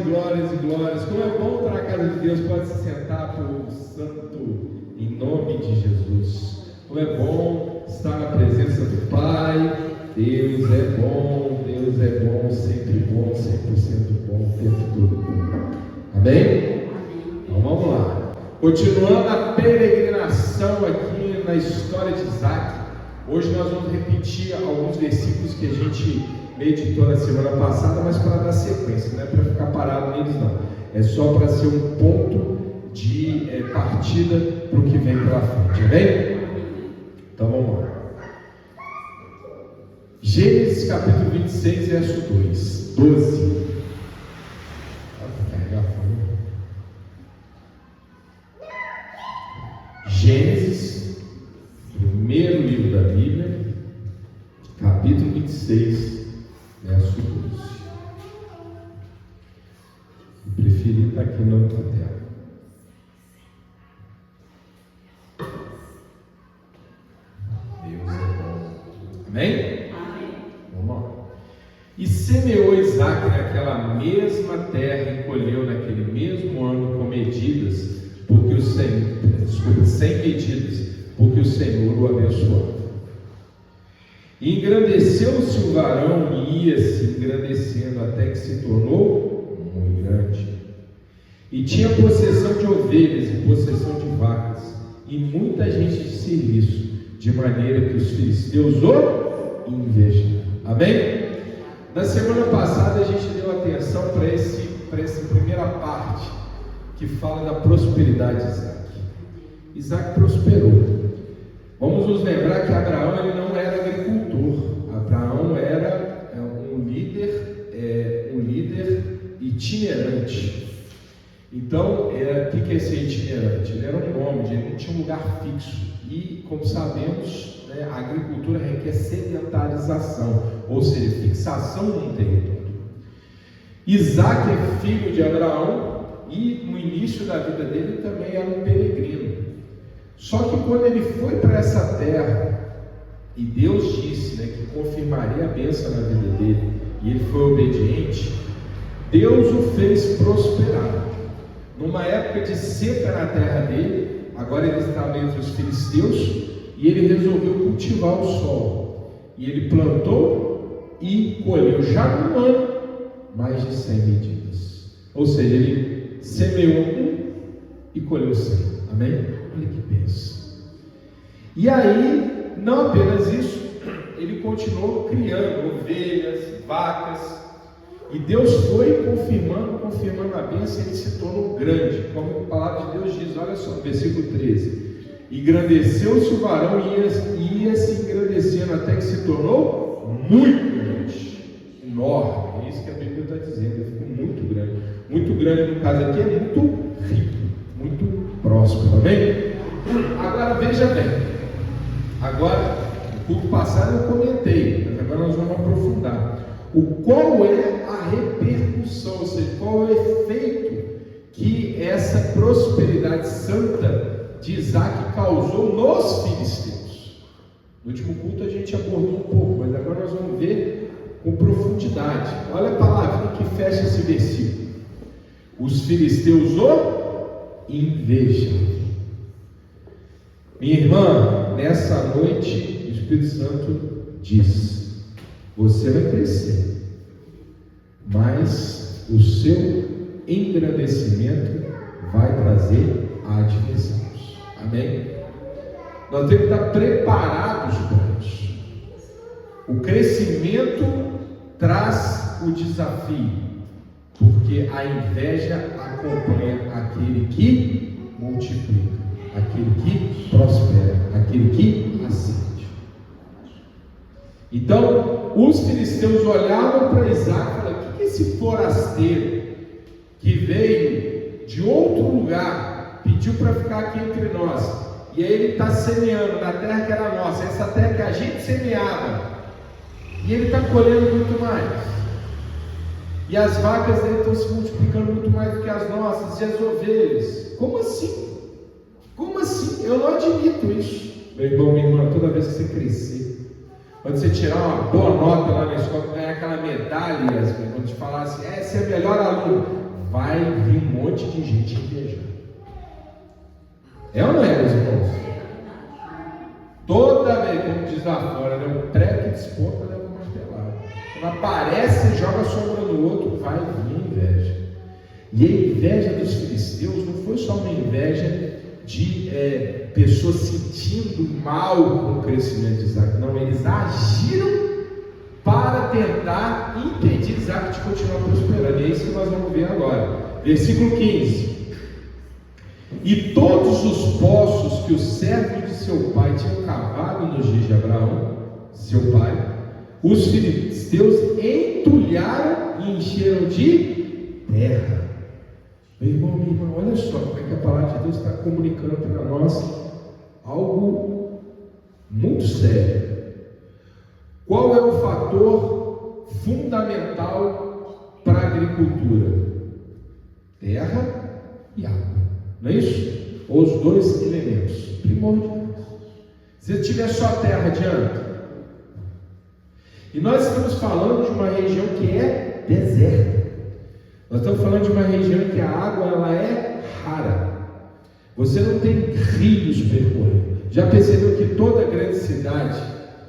glórias e glórias. Como é bom estar na casa de Deus. Pode se sentar, povo santo, em nome de Jesus. Como é bom estar na presença do Pai. Deus é bom, sempre bom, 100% bom, o tempo todo bom. Amém? Então vamos lá. Continuando a peregrinação aqui na história de Isaac. Hoje nós vamos repetir alguns versículos que a gente meditou na semana passada, mas para dar sequência, não é para ficar parado neles não. É só para ser um ponto de partida para o que vem pela frente, amém? Então vamos lá. Gênesis capítulo 26, verso 12. Gênesis, primeiro livro da Bíblia, capítulo 26, verso 12. Se preferir, está aqui na outra tela. Deus é bom. Amém? Vamos lá. E semeou Isaac naquela mesma terra e colheu naquele mesmo ano com medidas, porque o Senhor, sem medidas, porque o Senhor o abençoou. E engrandeceu-se o varão e ia-se engrandecendo até que se tornou muito grande. E tinha possessão de ovelhas e possessão de vacas e muita gente de serviço, de maneira que os filisteus o invejavam. Amém? Na semana passada a gente deu atenção para essa primeira parte que fala da prosperidade de Isaac. Isaac prosperou. Vamos nos lembrar que Abraão ele não era agricultor. Abraão era um líder itinerante. Então, o que é ser itinerante? Ele era um nômade, ele não tinha um lugar fixo. E, como sabemos, a agricultura requer sedentarização, ou seja, fixação num território. Isaac é filho de Abraão e, no início da vida dele, também era um peregrino. Só que quando ele foi para essa terra, e Deus disse que confirmaria a bênção na vida dele, e ele foi obediente, Deus o fez prosperar. Numa época de seca na terra dele, agora ele estava entre os filisteus, e ele resolveu cultivar o solo. E ele plantou e colheu já no ano mais de 100 medidas. Ou seja, ele semeou e colheu 100. Amém? Olha que bênção. E aí, não apenas isso, ele continuou criando ovelhas, vacas, e Deus foi confirmando a bênção, e ele se tornou grande, como a palavra de Deus diz. Olha só, versículo 13: engrandeceu-se o varão e ia se engrandecendo até que se tornou muito grande, enorme. É isso que a Bíblia está dizendo. Ele ficou muito grande. Muito grande, no caso aqui, é muito rico, muito próspero. Amém? Agora veja bem. Agora, no culto passado eu comentei, mas agora nós vamos aprofundar. Qual é a repercussão, ou seja, qual é o efeito que essa prosperidade santa de Isaac causou nos filisteus? No último culto a gente abordou um pouco, mas agora nós vamos ver com profundidade. Olha a palavra que fecha esse versículo: os filisteus o invejam. Minha irmã, nessa noite o Espírito Santo diz: você vai crescer, mas o seu engrandecimento vai trazer adversários. Amém? Nós temos que estar preparados para isso. O crescimento traz o desafio, porque a inveja acompanha aquele que multiplica, aquele que prospera, aquele que ascende. Então, os filisteus olhavam para Isaac e falavam: o que é esse forasteiro que veio de outro lugar, pediu para ficar aqui entre nós, e aí ele está semeando na terra que era nossa, essa terra que a gente semeava, e ele está colhendo muito mais, e as vacas dele estão se multiplicando muito mais do que as nossas, e as ovelhas? Como assim? Como assim? Eu não admito isso. Meu irmão, minha irmã, toda vez que você crescer, quando você tirar uma boa nota lá na escola, ganhar aquela medalha, quando te falar assim: você é melhor aluno, vai vir um monte de gente invejar. É ou não é, meus irmãos? Toda vez, como diz lá fora, né, o pré que desponta leva uma martelada. Quando aparece e joga a sombra no outro, vai vir inveja. E a inveja dos filisteus não foi só uma inveja de pessoas sentindo mal com o crescimento de Isaac. Não, eles agiram para tentar impedir Isaac de continuar prosperando. E é isso que nós vamos ver agora. Versículo 15. E todos os poços que os servos de seu pai tinham cavado nos dias de Abraão, seu pai, os filisteus entulharam e encheram de terra. Meu irmão, minha irmã, olha só como é que a palavra de Deus está comunicando para nós algo muito sério. Qual é o fator fundamental para a agricultura? Terra e água, não é isso? Ou os dois elementos primordiais. Se tiver só terra, adianta? E nós estamos falando de uma região que é deserta. Nós estamos falando de uma região em que a água ela é rara. Você não tem rios percorrendo. Já percebeu que toda grande cidade,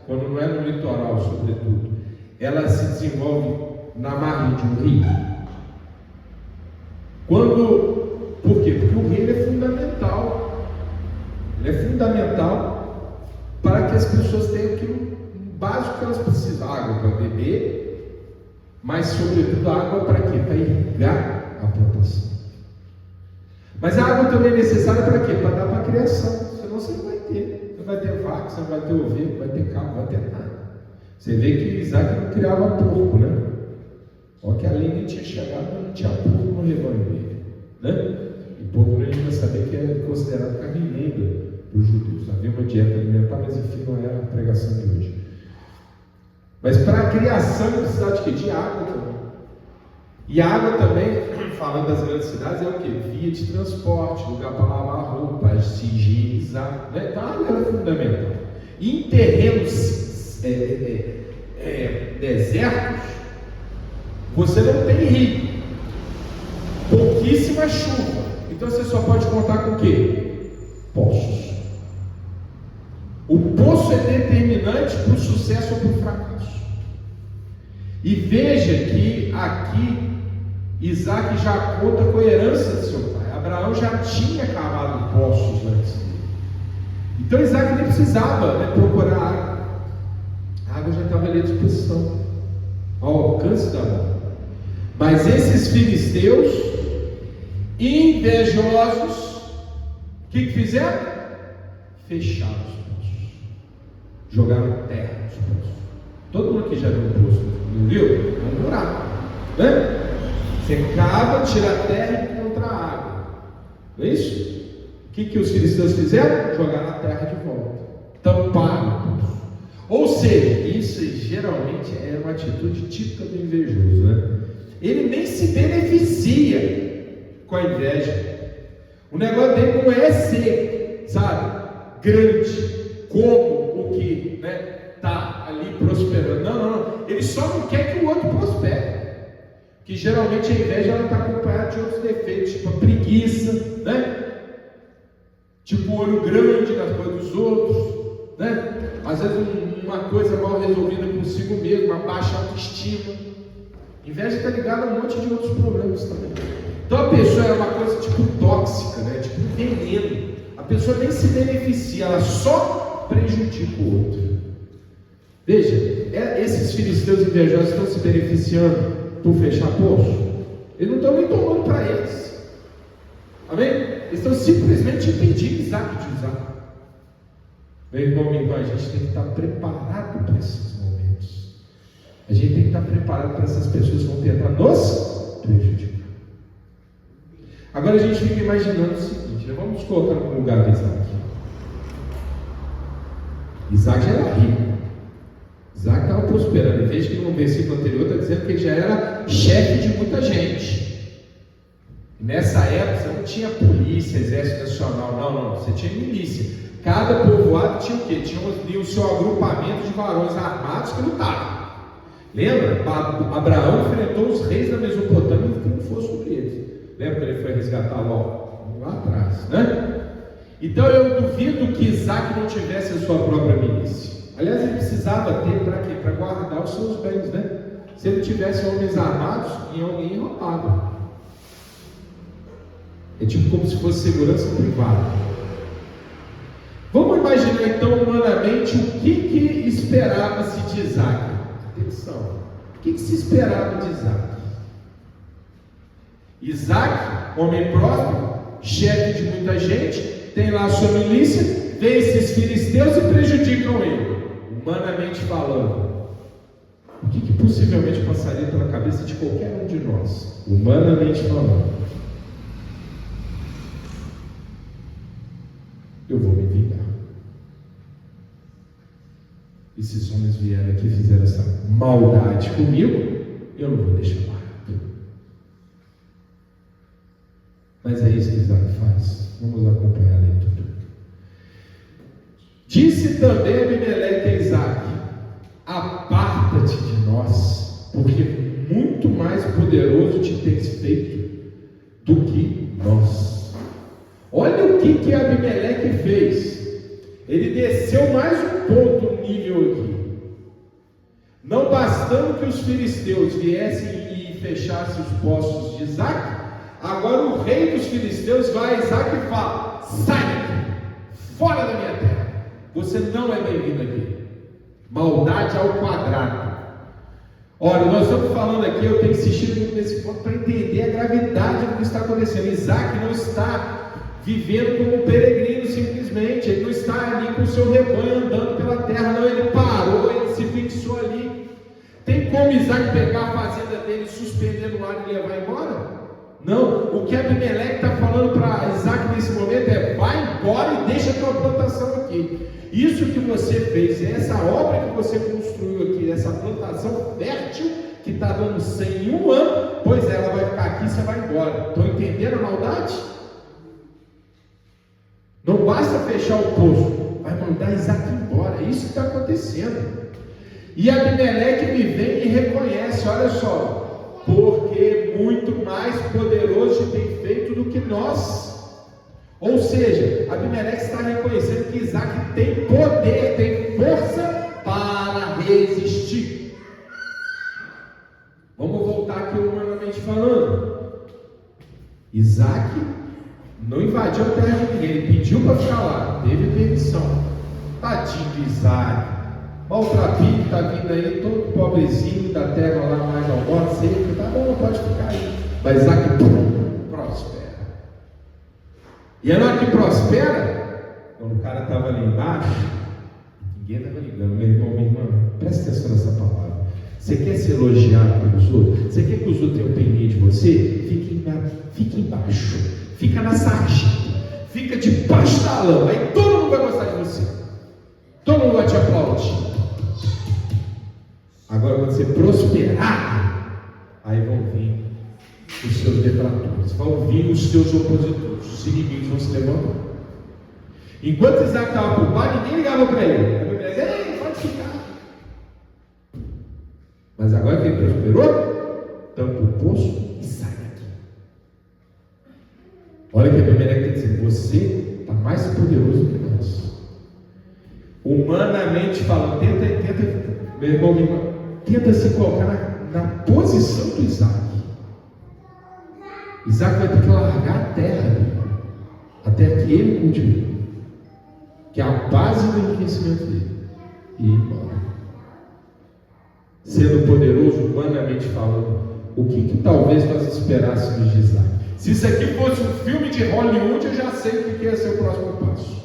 quando não é no litoral, sobretudo, ela se desenvolve na margem de um rio? Por quê? Porque o rio ele é fundamental. Ele é fundamental para que as pessoas tenham aquilo básico que elas precisam. Água para beber, mas sobretudo a água para quê? Para irrigar a plantação. Mas a água também é necessária para quê? Para dar para a criação. Senão você não vai ter. Você não vai ter vaca, você não vai ter ovelha, não vai ter cabra, não vai ter nada. Você vê que Isaac não criava porco, né? Só que a lei tinha chegado, mas não tinha porco no rebanho dele, né? E porco a gente vai saber que é considerado carne imunda para os judeus. Havia uma dieta alimentar, mas enfim, não é a pregação de hoje. Mas para a criação precisava de quê? De água também. E água também, falando das grandes cidades, é o quê? Via de transporte, lugar para lavar roupa, se higienizar, né? Então a água é fundamental. E em terrenos desertos, você não tem rio, pouquíssima chuva. Então você só pode contar com o quê? Poços. O poço é determinante para o sucesso ou para o fracasso. E veja que aqui Isaac já conta com a herança de seu pai. Abraão já tinha cavado poços antes dele. Então Isaac nem precisava procurar água. A água já estava ali à disposição, ao alcance da mão. Mas esses filisteus invejosos, o que fizeram? Fecharam os poços, jogaram terra nos poços. Todo mundo aqui já viu um poço, não viu? É um buraco, né? Você cava, tira a terra e encontra a água, não é isso? O que os filisteus fizeram? Jogaram a terra de volta, tamparam o poço. Ou seja, isso geralmente é uma atitude típica do invejoso, né? Ele nem se beneficia com a inveja. O negócio dele não é ser, sabe, grande, como o que está ali prosperando. Não. Ele só não quer que o outro prospere. Que geralmente a inveja está acompanhada de outros defeitos, tipo a preguiça, né? Tipo o olho grande nas coisas dos outros, né? Às vezes uma coisa mal resolvida consigo mesmo, uma baixa autoestima. Inveja está ligada a um monte de outros problemas também. Então a pessoa é uma coisa tipo tóxica, né? Tipo um veneno. A pessoa nem se beneficia, ela só prejudica o outro. Veja, esses filisteus invejosos estão se beneficiando por fechar poço? Eles não estão nem tomando para eles. Amém? Eles estão simplesmente impedindo Isaac de usar. Meu irmão, minha irmã, a gente tem que estar preparado para esses momentos. A gente tem que estar preparado para essas pessoas que vão tentar nos prejudicar. Agora a gente fica imaginando o seguinte, né? Vamos nos colocar no lugar de Isaac. Isaac já era rico. Isaac estava prosperando. E veja que no versículo anterior está dizendo que ele já era chefe de muita gente. E nessa época você não tinha polícia, exército nacional, não. Você tinha milícia. Cada povoado tinha o quê? Tinha o seu agrupamento de varões armados que lutavam. Lembra? Abraão enfrentou os reis da Mesopotâmia e triunfou sobre eles. Lembra quando ele foi resgatar Ló? Lá atrás, né? Então eu duvido que Isaac não tivesse a sua própria milícia. Aliás, ele precisava ter para quê? Para guardar os seus bens, né? Se ele tivesse homens armados, vinha alguém e roubava. É tipo como se fosse segurança privada. Vamos imaginar então humanamente o que esperava-se de Isaac. Atenção, o que se esperava de Isaac? Isaac, homem próspero, chefe de muita gente, tem lá a sua milícia, vê esses filisteus e prejudicam ele. Humanamente falando, o que possivelmente passaria pela cabeça de qualquer um de nós? Humanamente falando, eu vou me vingar. Esses homens vieram aqui e fizeram essa maldade comigo, eu não vou deixar barato. Mas é isso que Isaac faz. Vamos acompanhar a leitura. Disse também Abimeleque a Isaac: aparta-te de nós, porque muito mais poderoso te tens feito do que nós. Olha o que Abimeleque fez. Ele desceu mais um ponto no nível aqui. Não bastando que os filisteus viessem e fechassem os poços de Isaac, agora o rei dos filisteus vai a Isaac e fala: sai daqui, fora da minha terra, você não é bem-vindo aqui. Maldade ao quadrado. Ora, nós estamos falando aqui, eu tenho insistido muito nesse ponto para entender a gravidade do que está acontecendo. Isaac não está vivendo como um peregrino simplesmente, ele não está ali com o seu rebanho andando pela terra, não, ele parou, ele se fixou ali. Tem como Isaac pegar a fazenda dele, suspender no ar e levar embora? Não, o que Abimeleque está falando para Isaac nesse momento é: vai embora e deixa a tua plantação aqui. Isso que você fez, essa obra que você construiu aqui, essa plantação fértil que está dando 100 em um ano, pois ela vai ficar aqui e você vai embora. Estão entendendo a maldade? Não basta fechar o poço, vai mandar Isaac embora. É isso que está acontecendo. E Abimeleque me vem e reconhece: olha só, porque muito mais poderoso tem feito do que nós. Ou seja, Abimeleque está reconhecendo que Isaac tem poder, tem força para resistir. Vamos voltar aqui humanamente falando. Isaac não invadiu a terra de ninguém, ele pediu para ficar lá, teve permissão. Tadinho de Isaac, maltrapilho, está vindo aí, todo pobrezinho da terra lá mais ao norte, seco, tá bom, pode ficar aí. Mas Isaac prospera. E a hora que prospera, quando o cara estava ali embaixo, ninguém estava ligando. Meu irmão, minha irmã, presta atenção nessa palavra. Você quer ser elogiado pelos outros? Você quer que os outros tenham pena de você? Fique embaixo, fica na sarjeta, fica debaixo da lama, aí todo mundo vai gostar de você, todo mundo vai te aplaudir. Agora, quando você prosperar, aí vão vir os seus detratores, vão vir os seus opositores, os inimigos vão se levantar. Enquanto Isaac estava por baixo, ninguém ligava para ele. A Bíblia diz: ei, pode ficar. Mas agora que ele prosperou, tampa o poço e sai daqui. Olha que a Bíblia está dizendo: você está mais poderoso que nós. Humanamente falando, tenta, meu irmão, minha irmã, tenta se colocar na posição do Isaac. Isaac vai ter que largar a terra dele, até que ele cultive, que é a base do enriquecimento dele, e ir embora. Sendo poderoso, humanamente falando, o que talvez nós esperássemos de Isaac? Se isso aqui fosse um filme de Hollywood, eu já sei o que ia ser o próximo passo,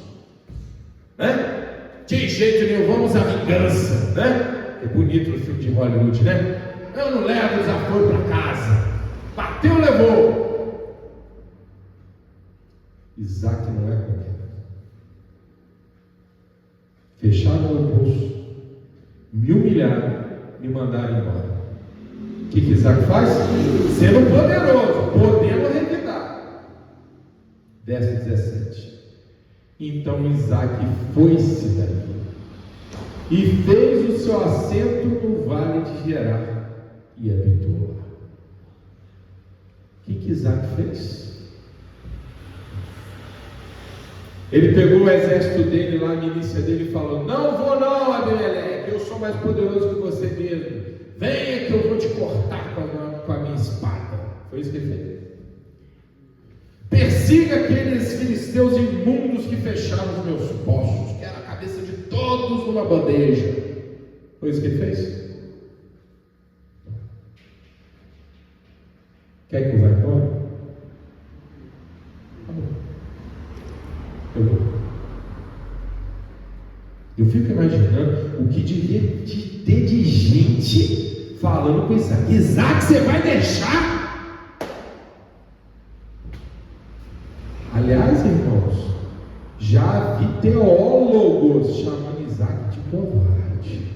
né? De jeito nenhum, vamos à vingança, né? É bonito no filme de Hollywood, né? Eu não levo os desaforo para casa, bateu, levou. Isaac não é qualquer. Fecharam o poço, me humilharam, me mandaram embora. O que Isaac faz? Sendo poderoso, podendo revidar. Verso 17. Então Isaac foi-se dali e fez o seu assento no vale de Gerar e habitou lá. O que Isaac fez? Ele pegou o exército dele lá, a milícia dele, e falou: não vou não, Abimeleque, eu sou mais poderoso que você mesmo. Venha que eu vou te cortar com a minha espada. Foi isso que ele fez. Persiga aqueles filisteus imundos que fecharam os meus poços, que era a cabeça de todos numa bandeja. Foi isso que ele fez. Quer que eu vá embora? Tá bom. Eu vou. Eu fico imaginando o que devia ter de gente falando com Isaac. Isaac, você vai deixar? Aliás, irmãos, já vi teólogos chamando Isaac de covarde.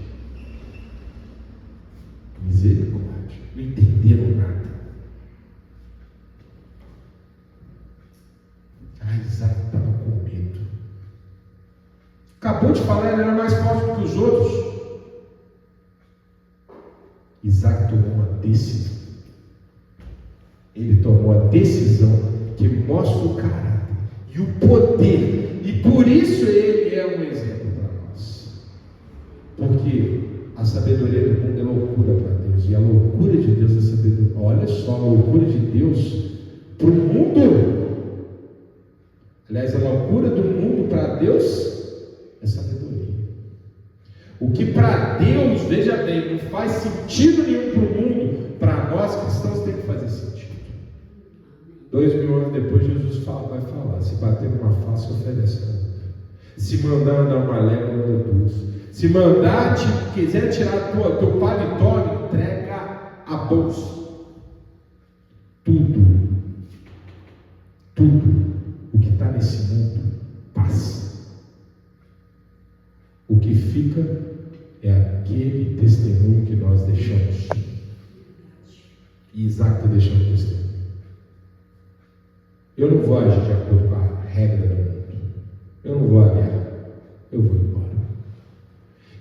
Misericórdia. Não entenderam nada. Isaac estava com medo. Acabou de falar, ele era mais forte do que os outros. Isaac tomou uma decisão. Ele tomou a decisão que mostra o caráter e o poder. E por isso ele é um exemplo para nós. Porque a sabedoria do mundo é loucura para Deus. E a loucura de Deus é sabedoria. Olha só, a loucura de Deus para o mundo. Aliás, a loucura do mundo para Deus é sabedoria. O que para Deus, veja bem, não faz sentido nenhum para o mundo, para nós cristãos tem que fazer sentido. 2000 anos depois, Jesus vai falar: se bater numa face, oferece a outra. Se mandar andar uma légua, anda duas. Se mandar, quiser tirar teu paletó, entrega a bolsa. Tudo o que está nesse mundo passa. O que fica é aquele testemunho que nós deixamos. E Isaac está deixando testemunho. Eu não vou agir de acordo com a regra do mundo. Eu não vou à guerra. Eu vou embora.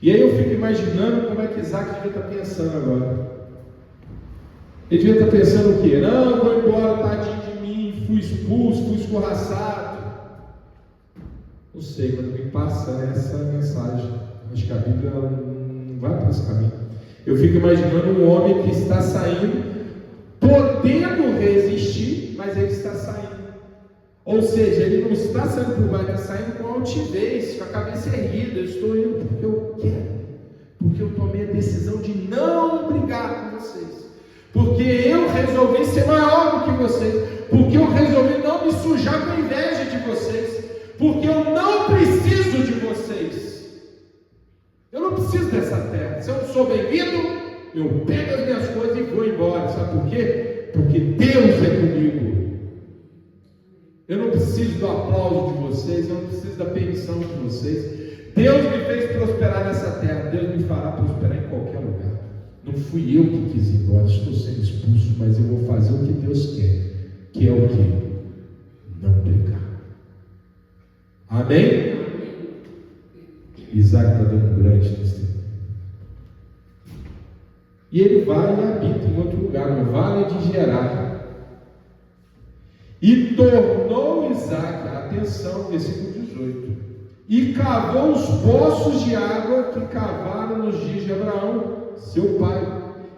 E aí eu fico imaginando como é que Isaac devia estar pensando agora. Ele devia estar pensando o quê? Não, eu vou embora, tadinho de mim, fui expulso, fui escorraçado. Não sei, mas me passa essa mensagem. Acho que a Bíblia não vai para esse caminho. Eu fico imaginando um homem que está saindo, podendo resistir, mas ele está saindo. Ou seja, ele não está saindo por baixo, ele está saindo com altivez, com a cabeça erguida. Eu estou indo porque eu quero, porque eu tomei a decisão de não brigar com vocês, porque eu resolvi ser maior do que vocês, porque eu resolvi não me sujar com inveja de vocês, porque eu não preciso de vocês. Eu não preciso dessa terra. Se eu não sou bem-vindo, eu pego as minhas coisas e vou embora. Sabe por quê? Porque Deus é comigo. Eu não preciso do aplauso de vocês, eu não preciso da permissão de vocês. Deus me fez prosperar nessa terra, Deus me fará prosperar em qualquer lugar. Não fui eu que quis ir embora, estou sendo expulso, mas eu vou fazer o que Deus quer, que é o quê? Não brigar. Amém? Isaac está dando um grande testemunho. E ele vai e habita em outro lugar, no vale de Gerar. E tornou Isaac, atenção, versículo 18, e cavou os poços de água que cavaram nos dias de Abraão, seu pai,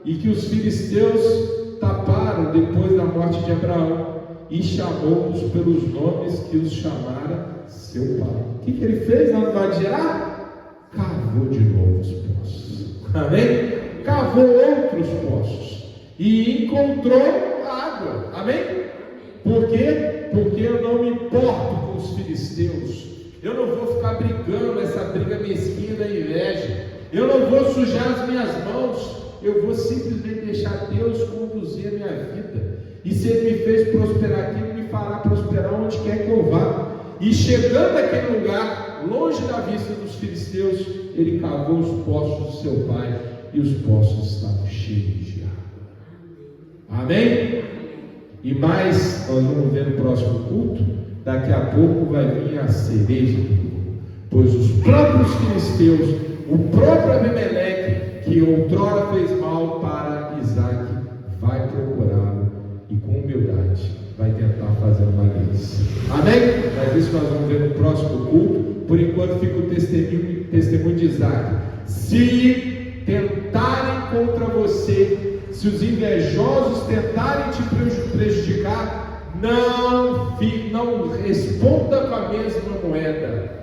e que os filisteus taparam depois da morte de Abraão, e chamou-os pelos nomes que os chamara seu pai. O que ele fez lá no vale de Gerar? Cavou de novo os poços. Amém? Cavou outros poços e encontrou água. Amém? Por quê? Porque eu não me importo com os filisteus. Eu não vou ficar brigando essa briga mesquinha da inveja. Eu não vou sujar as minhas mãos. Eu vou simplesmente deixar Deus conduzir a minha vida. E se Ele me fez prosperar aqui, Ele me fará prosperar onde quer que eu vá. E chegando àquele lugar, longe da vista dos filisteus, ele cavou os poços do seu pai, e os poços estavam cheios de água. Amém? E mais, nós vamos ver no próximo culto, daqui a pouco vai vir a cereja do bolo, pois os próprios filisteus, o próprio Abimeleque, que outrora fez mal para Isaac, vai procurá-lo e com humildade vai tentar fazer uma aliança. Amém? Mas isso nós vamos ver no próximo culto. Por enquanto fica o testemunho de Isaac. Se tentarem contra você, se os invejosos tentarem te prejudicar, não responda com a mesma moeda.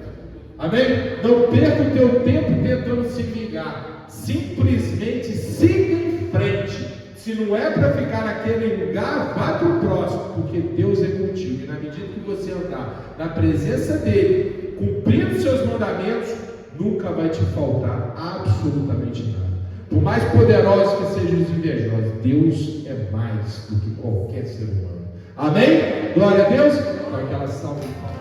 Amém? Não perca o teu tempo tentando se vingar. Simplesmente siga em frente. Se não é para ficar naquele lugar, vá para o próximo, porque Deus é contigo. E na medida que você andar na presença dEle, cumprindo seus mandamentos, nunca vai te faltar absolutamente nada. Por mais poderosos que sejam os invejosos, Deus é mais do que qualquer ser humano. Amém? Glória a Deus. Com aquela salva.